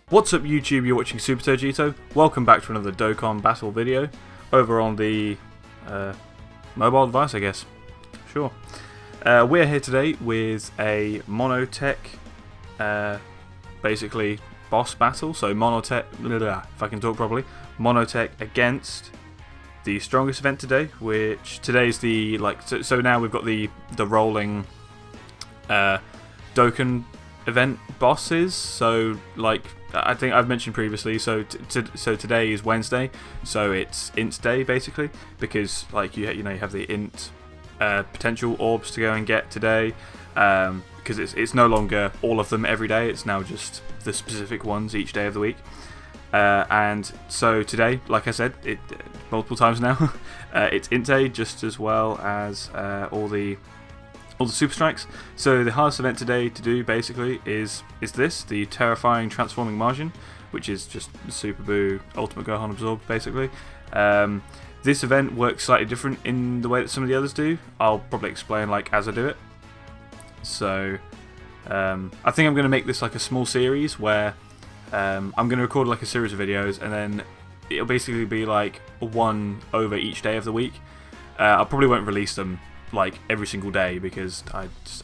What's up YouTube, you're watching SuperTogito. Welcome back to another Dokkan battle video over on the mobile device, I guess. Sure. We're here today with a Mono-TEQ, basically boss battle. So Mono-TEQ, if I can talk properly, Mono-TEQ against the strongest event today, which today's the so now we've got the rolling Dokkan Event bosses. So I think I've mentioned previously, so today is Wednesday, so it's int day basically, because you have the int potential orbs to go and get today, because it's no longer all of them every day, it's now just the specific ones each day of the week. And so today, like I said it multiple times now, it's int day just as well as all the super strikes. So the hardest event today to do basically is this, the terrifying transforming margin, which is just Super Buu Ultimate Gohan absorbed basically. This event works slightly different in the way that some of the others do. I'll probably explain as I do it. So I think I'm going to make this like a small series where I'm going to record like a series of videos, and then it'll basically be like one over each day of the week. I probably won't release them every single day because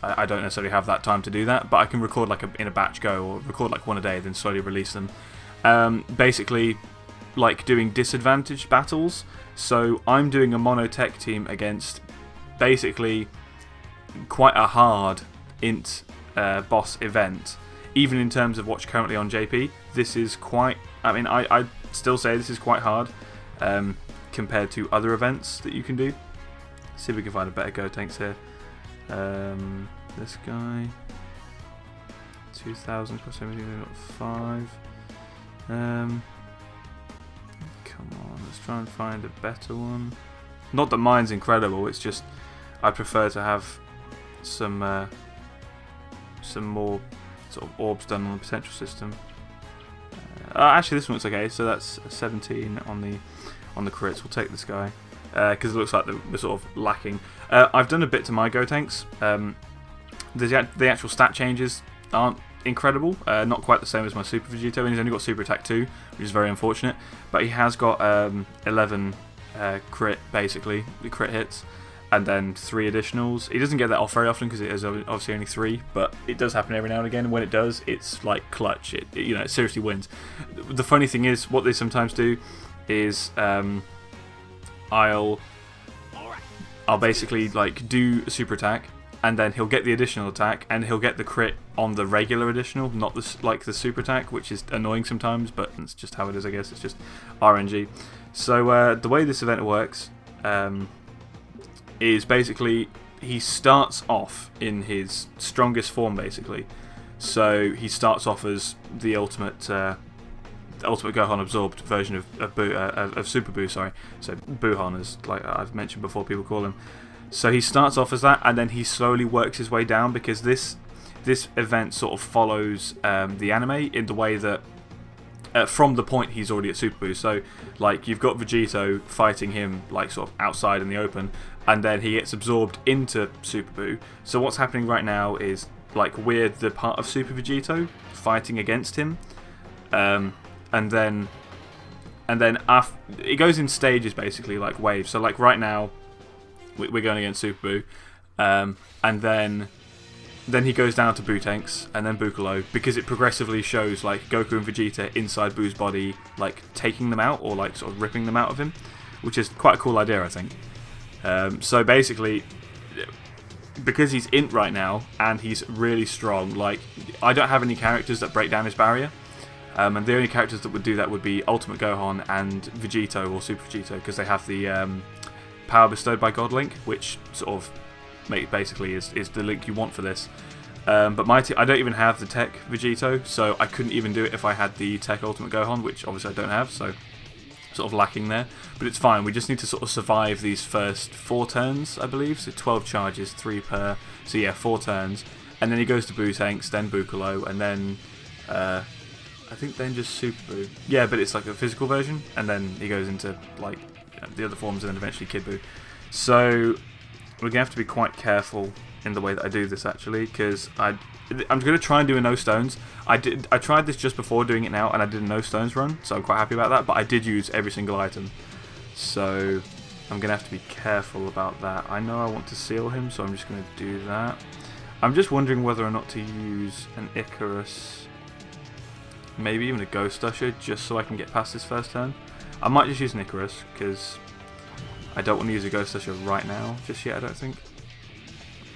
I don't necessarily have that time to do that, but I can record in a batch go, or record one a day then slowly release them. Basically doing disadvantaged battles. So I'm doing a Mono-TEQ team against basically quite a hard int boss event. Even in terms of what's currently on JP, this is quite, I still say this is quite hard compared to other events that you can do. See if we can find a better Gotenks here. This guy, 2000 plus 5. Come on, let's try and find a better one. Not that mine's incredible, it's just I prefer to have some more sort of orbs done on the potential system. Actually, this one looks okay. So that's a 17 on the crits. We'll take this guy. Because it looks like we're sort of lacking. I've done a bit to my Gotenks. The actual stat changes aren't incredible. Not quite the same as my Super Vegito, and he's only got Super Attack 2, which is very unfortunate. But he has got 11 crit, basically, the crit hits, and then 3 additionals. He doesn't get that off very often because it is obviously only 3, but it does happen every now and again. And when it does, it's clutch. It seriously wins. The funny thing is, what they sometimes do is I'll basically do a super attack, and then he'll get the additional attack, and he'll get the crit on the regular additional, not the super attack, which is annoying sometimes, but it's just how it is, I guess. It's just RNG. So the way this event works is basically he starts off in his strongest form, basically. So he starts off as the ultimate Gohan absorbed version of Super Buu, sorry. So Buuhan, as I've mentioned before, people call him. So he starts off as that, and then he slowly works his way down, because this event sort of follows the anime in the way that from the point he's already at Super Buu. So you've got Vegito fighting him sort of outside in the open, and then he gets absorbed into Super Buu. So what's happening right now is we're the part of Super Vegito fighting against him. And then after, it goes in stages, basically, waves. So right now we're going against Super Buu, and then he goes down to Gotenks, and then Buuhan, because it progressively shows Goku and Vegeta inside Buu's body, taking them out, or sort of ripping them out of him, which is quite a cool idea, I think. So basically, because he's int right now and he's really strong, I don't have any characters that break down his barrier. And the only characters that would do that would be Ultimate Gohan and Vegito, or Super Vegito, because they have the power bestowed by God link, which sort of basically is the link you want for this. But my I don't even have the TEQ Vegito, so I couldn't even do it if I had the TEQ Ultimate Gohan, which obviously I don't have, so sort of lacking there. But it's fine, we just need to sort of survive these first 4 turns, I believe. So 12 charges, 3 per, so yeah, 4 turns. And then he goes to Gotenks, then Buuhan, and then I think then just Super Buu. Yeah, but it's a physical version, and then he goes into the other forms, and then eventually Kid Buu. So we're going to have to be quite careful in the way that I do this actually, because I'm going to try and do a no stones. I tried this just before doing it now, and I did a no stones run, so I'm quite happy about that. But I did use every single item, so I'm going to have to be careful about that. I know I want to seal him, so I'm just going to do that. I'm just wondering whether or not to use an Icarus, maybe even a Ghost Usher, just so I can get past this first turn. I might just use an Icarus, because I don't want to use a Ghost Usher right now, just yet, I don't think.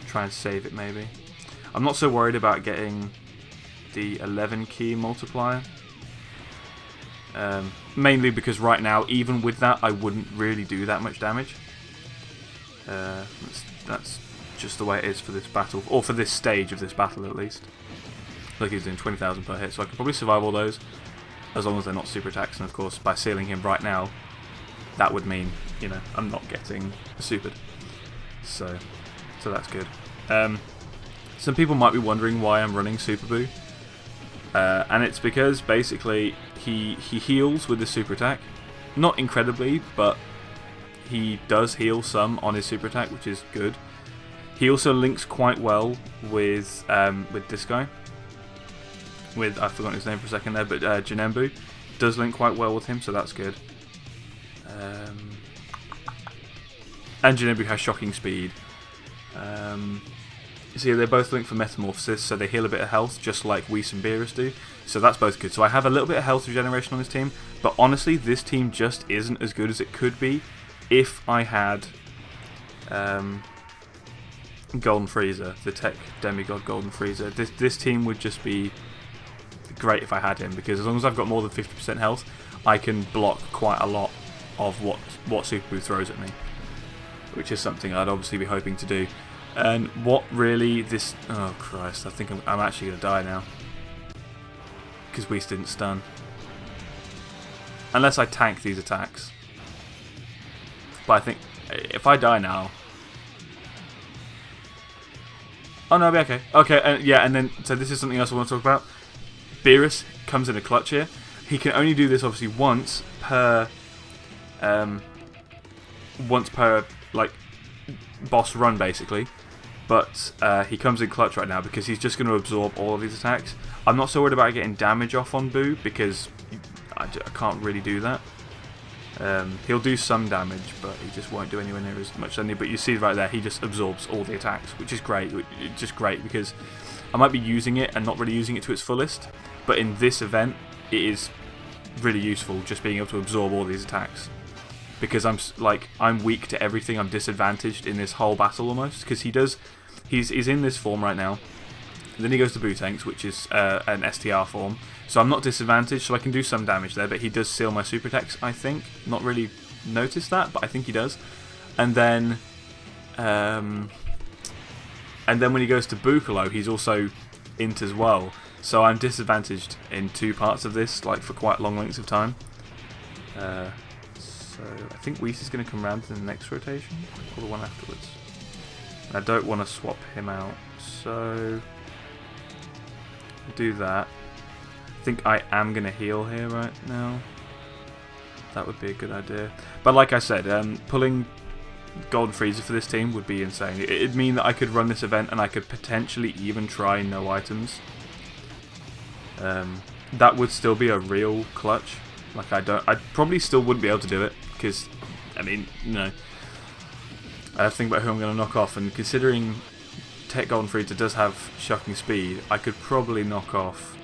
Try and save it, maybe. I'm not so worried about getting the 11 key multiplier. Mainly because right now, even with that, I wouldn't really do that much damage. That's just the way it is for this battle, or for this stage of this battle at least. Look, he's doing 20,000 per hit, so I can probably survive all those, as long as they're not super attacks. And of course, by sealing him right now, that would mean, you know, I'm not getting supered. So that's good. Some people might be wondering why I'm running Super Buu, and it's because basically he heals with his super attack, not incredibly, but he does heal some on his super attack, which is good. He also links quite well with this guy. I've forgotten his name for a second there, but Janembu does link quite well with him, so that's good. And Janembu has shocking speed. So yeah, they're both linked for Metamorphosis, so they heal a bit of health, just like Whis and Beerus do. So that's both good. So I have a little bit of health regeneration on this team, but honestly, this team just isn't as good as it could be if I had Golden Frieza, the Tech Demigod Golden Frieza. This team would just be great if I had him, because as long as I've got more than 50% health, I can block quite a lot of what Super Buu throws at me, which is something I'd obviously be hoping to do. And what really this... Oh Christ, I think I'm actually going to die now, because Whis didn't stun. Unless I tank these attacks. But I think if I die now... Oh no, I'll be okay. Okay, yeah, and then, so this is something else I want to talk about. Beerus comes in a clutch here. He can only do this obviously once per like boss run basically, but he comes in clutch right now because he's just going to absorb all of these attacks. I'm not so worried about getting damage off on Buu, because I can't really do that. He'll do some damage, but he just won't do anywhere near as much. But you see right there, he just absorbs all the attacks, which is great. It's just great because I might be using it and not really using it to its fullest, but in this event, it is really useful just being able to absorb all these attacks, because I'm weak to everything. I'm disadvantaged in this whole battle almost, because he's in this form right now. And then he goes to Gotenks, which is an STR form. So I'm not disadvantaged, so I can do some damage there, but he does seal my super attacks, I think. Not really noticed that, but I think he does. And then when he goes to Buuhan, he's also int as well. So I'm disadvantaged in two parts of this, like for quite long lengths of time. So I think Whis is going to come round in the next rotation, or the one afterwards. And I don't want to swap him out, so do that. I think I am going to heal here right now. That would be a good idea. But like I said, pulling Golden Frieza for this team would be insane. It'd mean that I could run this event and I could potentially even try no items. That would still be a real clutch. Like I probably still wouldn't be able to do it, because I mean, you know, I have to think about who I'm going to knock off, and considering Tech Golden Frieza does have shocking speed, I could probably knock off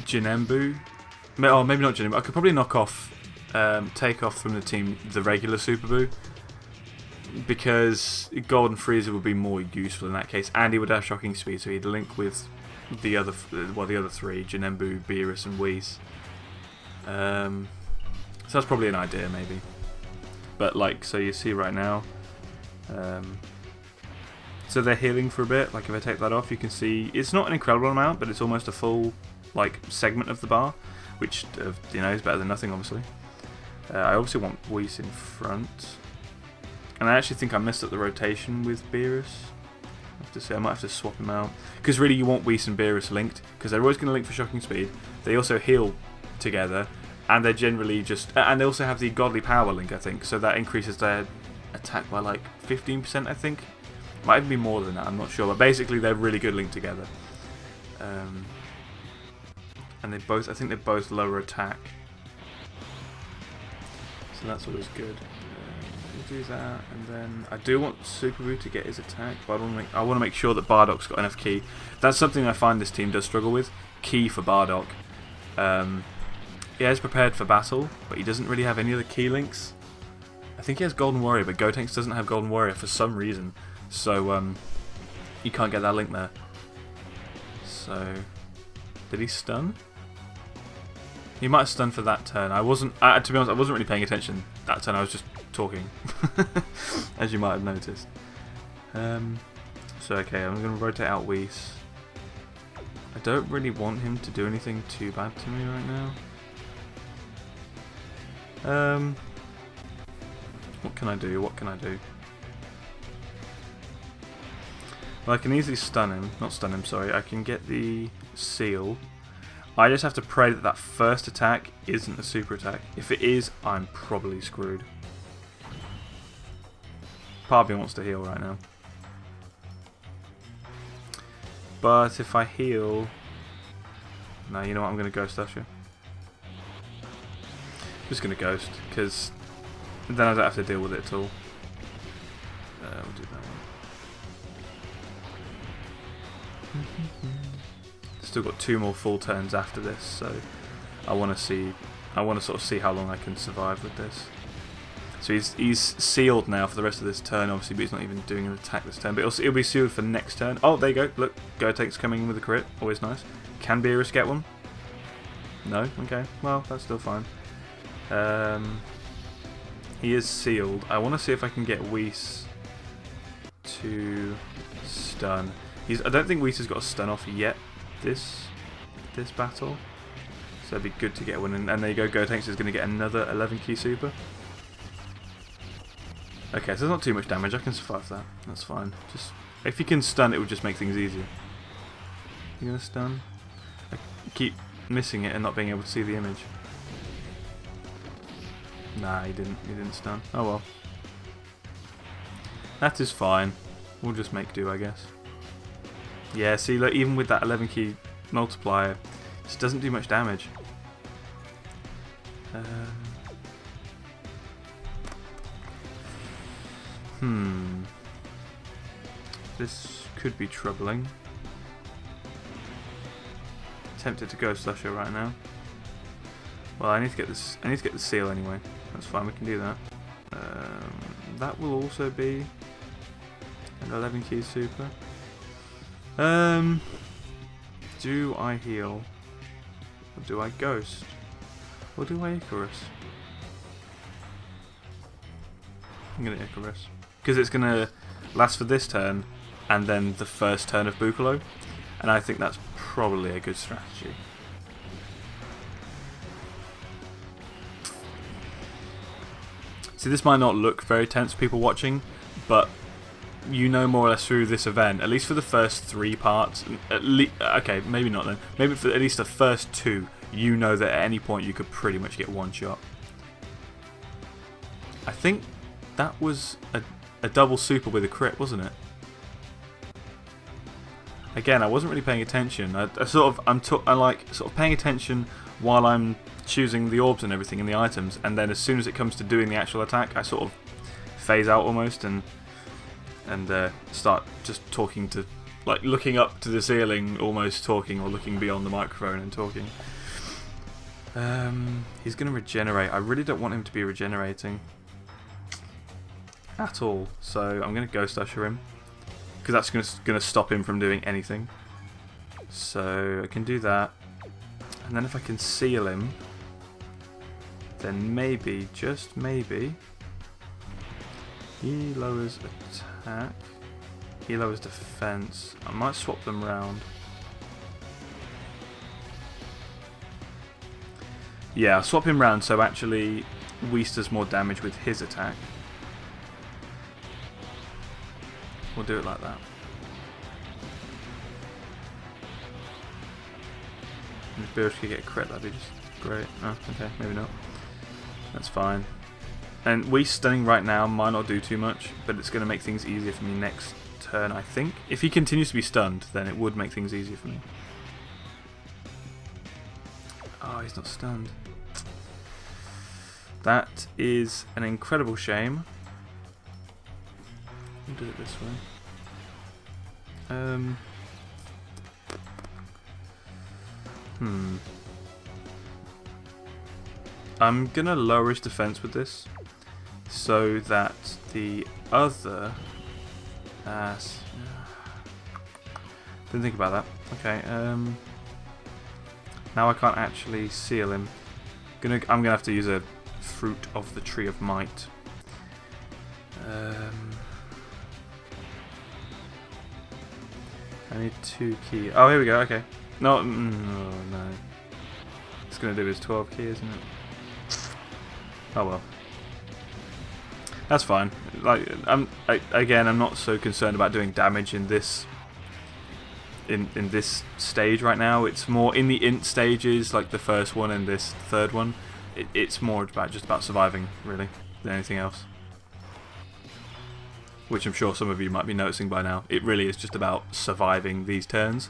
Janembu. Oh, maybe not Janembu. I could probably knock off, take off from the team the regular Super Buu, because Golden Frieza would be more useful in that case, and he would have shocking speed, so he'd link with the other three, Janembu, Beerus, and Whis. So that's probably an idea, maybe. But like, so you see right now, so they're healing for a bit. Like if I take that off, you can see it's not an incredible amount, but it's almost a full like segment of the bar, which you know is better than nothing, obviously. I obviously want Whis in front, and I actually think I messed up the rotation with Beerus. I have to say, I might have to swap him out, because really you want Whis and Beerus linked, because they're always going to link for shocking speed. They also heal together, and they're generally just, and they also have the godly power link, I think, so that increases their attack by like 15%, I think. Might even be more than that, I'm not sure. But basically, they're really good linked together. And they both, I think they both lower attack. So that's always good. We'll do that, and then I do want Super Buu to get his attack, but I want to make sure that Bardock's got enough ki. That's something I find this team does struggle with. Ki for Bardock. He is prepared for battle, but he doesn't really have any other ki links. I think he has Golden Warrior, but Gotenks doesn't have Golden Warrior for some reason. So you can't get that link there. So did he stun? He might have stunned for that turn. To be honest, I wasn't really paying attention that turn. I was just talking, as you might have noticed. So okay, I'm going to rotate out Whis. I don't really want him to do anything too bad to me right now. What can I do? What can I do? Well, I can easily stun him. Not stun him, sorry. I can get the seal. I just have to pray that that first attack isn't a super attack. If it is, I'm probably screwed. Part of me wants to heal right now. But if I heal... No, you know what? I'm going to Ghost Usher. Just going to Ghost, because then I don't have to deal with it at all. We'll do that one. Still got 2 more full turns after this, so I want to sort of see how long I can survive with this. So he's sealed now for the rest of this turn, obviously, but he's not even doing an attack this turn. But it'll be sealed for next turn. Oh, there you go. Look, Gotenks coming in with a crit. Always nice. Can Beerus get one? No? Okay. Well, that's still fine. He is sealed. I want to see if I can get Whis to stun. I don't think Whis has got a stun off yet this battle. So it'd be good to get one. And there you go. Gotenks is going to get another 11 ki super. Okay, so there's not too much damage. I can survive that. That's fine. Just if you can stun, it would just make things easier. You gonna stun? I keep missing it and not being able to see the image. Nah, he didn't stun. Oh well. That is fine. We'll just make do, I guess. Yeah, see, look, even with that 11 ki multiplier, it just doesn't do much damage. This could be troubling. Tempted to Ghost Usher right now. Well, I need to get this. I need to get the seal anyway. That's fine. We can do that. That will also be an 11 ki super. Do I heal? Or do I Ghost? Or do I Icarus? I'm gonna Icarus. Because it's gonna last for this turn and then the first turn of Buuhan. And I think that's probably a good strategy. See, this might not look very tense for people watching, but you know more or less through this event, at least for the first 3 parts, okay, maybe not then, maybe for at least the first 2, you know that at any point you could pretty much get one shot. I think that was a double super with a crit, wasn't it? Again, I wasn't really paying attention. I'm like sort of paying attention while I'm choosing the orbs and everything in the items, and then as soon as it comes to doing the actual attack, I sort of phase out almost and start just talking to, like, looking up to the ceiling, almost talking, or looking beyond the microphone and talking. He's going to regenerate. I really don't want him to be regenerating at all, so I'm going to Ghost Usher him, because that's going to stop him from doing anything. So I can do that, and then if I can seal him, then maybe, just maybe, he lowers attack, he lowers defense. I might swap them round. Yeah, I'll swap him round so actually Whis does more damage with his attack. We'll do it like that. And if Beerus could get a crit, that'd be just great. Oh, okay, maybe not. That's fine. And we stunning right now might not do too much, but it's going to make things easier for me next turn, I think. If he continues to be stunned, then it would make things easier for me. Oh, he's not stunned. That is an incredible shame. We'll do it this way. I'm gonna lower his defense with this, so that the other. Didn't think about that. Okay. Now I can't actually seal him. I'm gonna have to use a fruit of the tree of might. I need 2 key. Oh, here we go. Okay. No, no. It's gonna do his 12 key, isn't it? Oh well. That's fine. Like, again, I'm not so concerned about doing damage in this. In this stage right now. It's more in the int stages, like the first one and this third one. It's more about just about surviving, really, than anything else. Which I'm sure some of you might be noticing by now. It really is just about surviving these turns,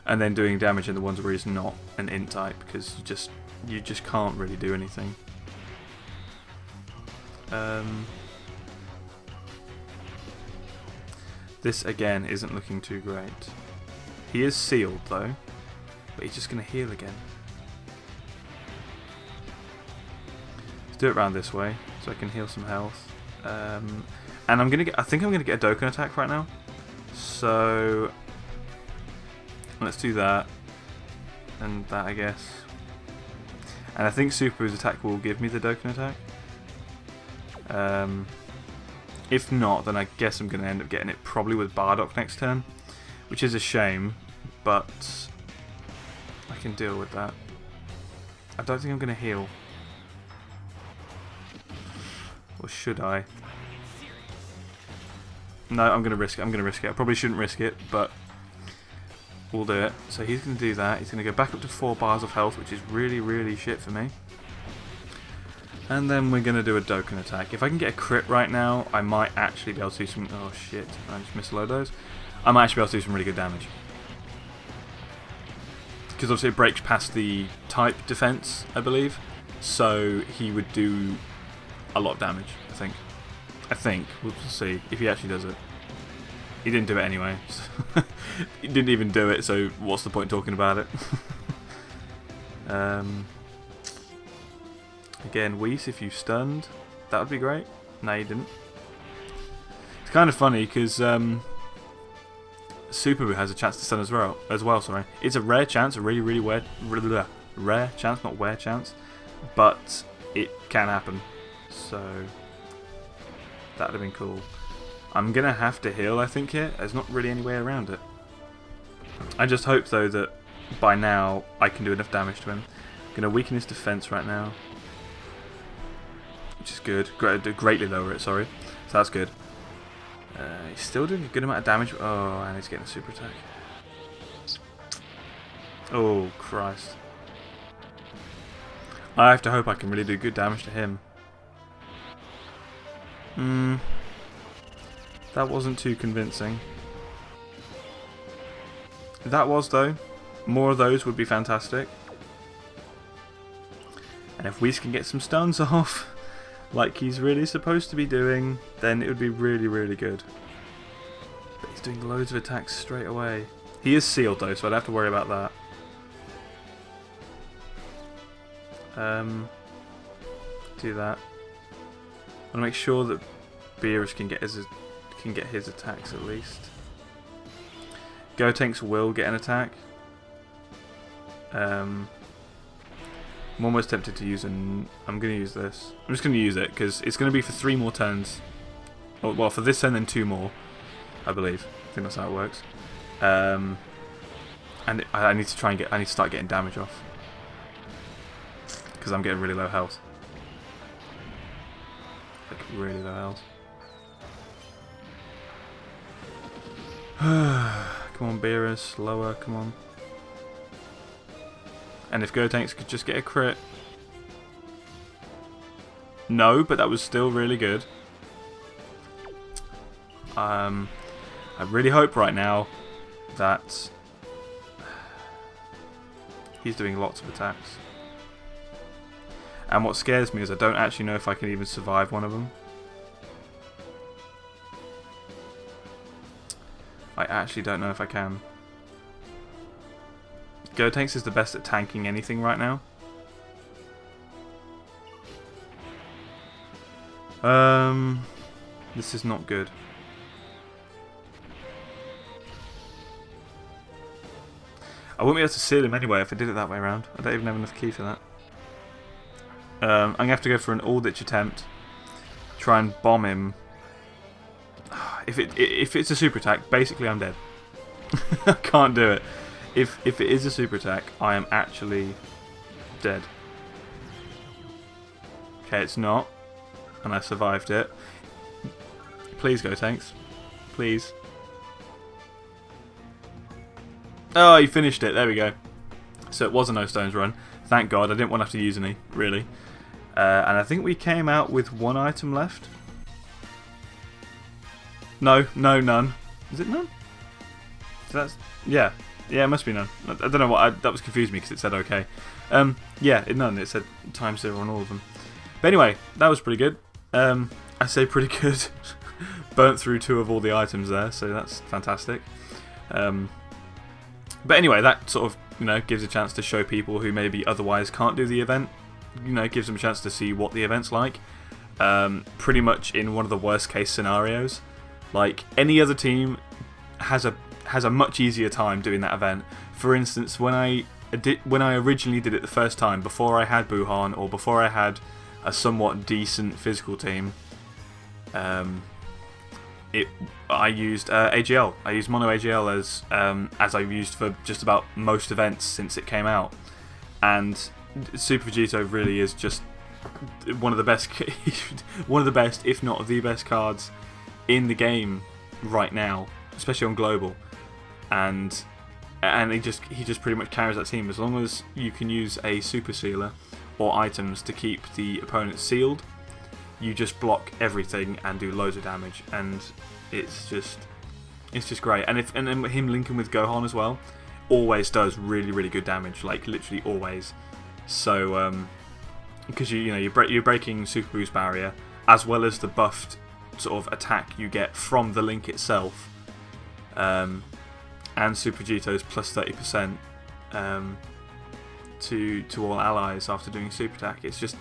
and then doing damage in the ones where he's not an int type, because you just can't really do anything. This again isn't looking too great. He is sealed though, but he's just going to heal again. Let's do it around this way so I can heal some health. And I think I'm gonna get a Dokkan attack right now. So let's do that and that, I guess. And I think Super Buu's attack will give me the Dokkan attack. If not, then I guess I'm gonna end up getting it probably with Bardock next turn, which is a shame, but I can deal with that. I don't think I'm gonna heal. Or should I? No, I'm going to risk it. I'm going to risk it. I probably shouldn't risk it, but we'll do it. So he's going to do that. He's going to go back up to 4 bars of health, which is really, really shit for me. And then we're going to do a Dokkan attack. If I can get a crit right now, I might actually be able to do some... Oh, shit. I just missed a load of those. I might actually be able to do some really good damage. Because obviously it breaks past the type defense, I believe. So he would do a lot of damage, I think. We'll see if he actually does it. He didn't do it anyway. He didn't even do it, so what's the point talking about it? Again, Whis, if you stunned, that would be great. No, you didn't. It's kind of funny because Super Buu has a chance to stun as well. Sorry, it's a rare chance, a really, really rare chance, not rare chance, but it can happen. So. That would have been cool. I'm going to have to heal, I think, here. There's not really any way around it. I just hope, though, that by now I can do enough damage to him. I'm going to weaken his defense right now. Which is good. Greatly lower it, sorry. So that's good. He's still doing a good amount of damage. Oh, and he's getting a super attack. Oh, Christ. I have to hope I can really do good damage to him. That wasn't too convincing. That was, though. More of those would be fantastic. And if Whis can get some stuns off, like he's really supposed to be doing, then it would be really, really good. But he's doing loads of attacks straight away. He is sealed, though, so I'd have to worry about that. Do that. I want to make sure that Beerus can get his attacks at least. Gotenks will get an attack. I'm almost tempted to use I'm going to use this. I'm just going to use it because it's going to be for 3 more turns. Well, for this turn, then 2 more, I believe. I think that's how it works. And I need to start getting damage off because I'm getting really low health. Like really low health. Come on, Beerus, lower, come on. And if Gotenks could just get a crit. No, but that was still really good. I really hope right now that he's doing lots of attacks. And what scares me is I don't actually know if I can even survive one of them. I actually don't know if I can. Gotenks is the best at tanking anything right now. This is not good. I wouldn't be able to seal him anyway if I did it that way around. I don't even have enough key for that. I'm going to have to go for an all-ditch attempt. Try and bomb him. If it's a super attack, basically I'm dead. I can't do it. If it is a super attack, I am actually dead. Okay, it's not. And I survived it. Please, Gotenks. Please. Oh, he finished it. There we go. So it was a no stones run. Thank God. I didn't want to have to use any, really. And I think we came out with one item left. No, none. Is it none? So that's, yeah, it must be none. I don't know what. That was confused me because it said okay. Yeah, none. It said ×0 on all of them. But anyway, that was pretty good. I say pretty good. Burnt through 2 of all the items there, so that's fantastic. But anyway, that sort of gives a chance to show people who maybe otherwise can't do the event. Gives them a chance to see what the event's like. Pretty much in one of the worst case scenarios. Like any other team has a much easier time doing that event. For instance, when I originally did it the first time, before I had Buuhan or before I had a somewhat decent physical team, I used AGL. I used mono-AGL as I've used for just about most events since it came out, and SuperTogito really is just one of the best, if not the best cards in the game right now, especially on global, and he just pretty much carries that team. As long as you can use a super sealer or items to keep the opponent sealed, you just block everything and do loads of damage, and it's just great. And then him linking with Gohan as well always does really good damage, like literally always. So because you're breaking Super Buu's barrier as well as the buffed sort of attack you get from the link itself, and SuperTogito's plus 30% to all allies after doing super attack. It's just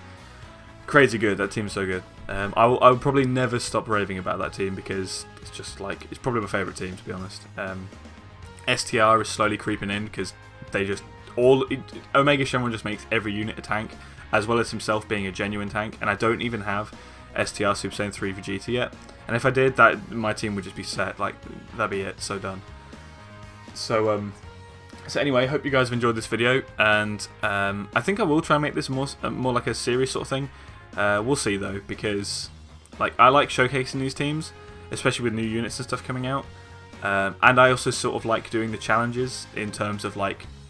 crazy good. That team's so good. I will probably never stop raving about that team because it's just like, it's probably my favourite team, to be honest. STR is slowly creeping in because they just Omega Shenron just makes every unit a tank, as well as himself being a genuine tank, and I don't even have STR Super Saiyan 3 Vegeta yet. And if I did, my team would just be set. Like, that'd be it. So done. So anyway, hope you guys have enjoyed this video, and I think I will try and make this more like a series sort of thing. We'll see though, because I like showcasing these teams, especially with new units and stuff coming out. And I also sort of like doing the challenges in terms of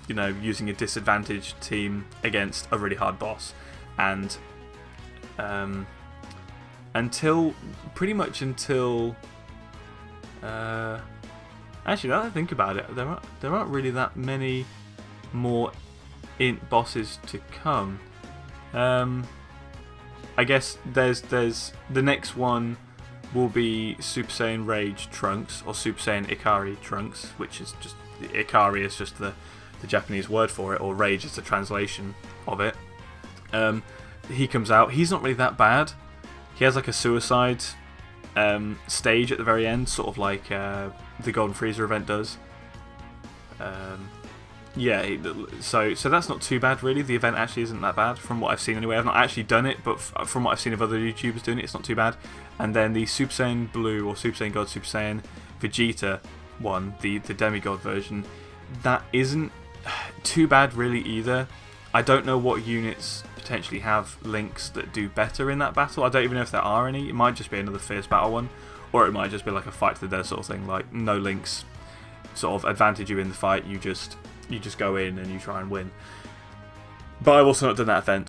using a disadvantaged team against a really hard boss. And until actually, now that I think about it, there aren't really that many more int bosses to come. I guess there's the next one will be Super Saiyan Rage Trunks, or Super Saiyan Ikari Trunks, which is just, Ikari is just the Japanese word for it, or Rage is the translation of it. He comes out. He's not really that bad. He has like a suicide stage at the very end, sort of like the Golden Freezer event does. Yeah, so that's not too bad really. The event actually isn't that bad from what I've seen anyway. I've not actually done it, but from what I've seen of other YouTubers doing it, it's not too bad. And then the Super Saiyan Blue or Super Saiyan God Super Saiyan Vegeta one, the demigod version, that isn't too bad really either. I don't know what units potentially have links that do better in that battle. I don't even know if there are any. It might just be another fierce battle one, or it might just be like a fight to the death sort of thing, like no links sort of advantage you in the fight. You just go in and you try and win. But I've also not done that event,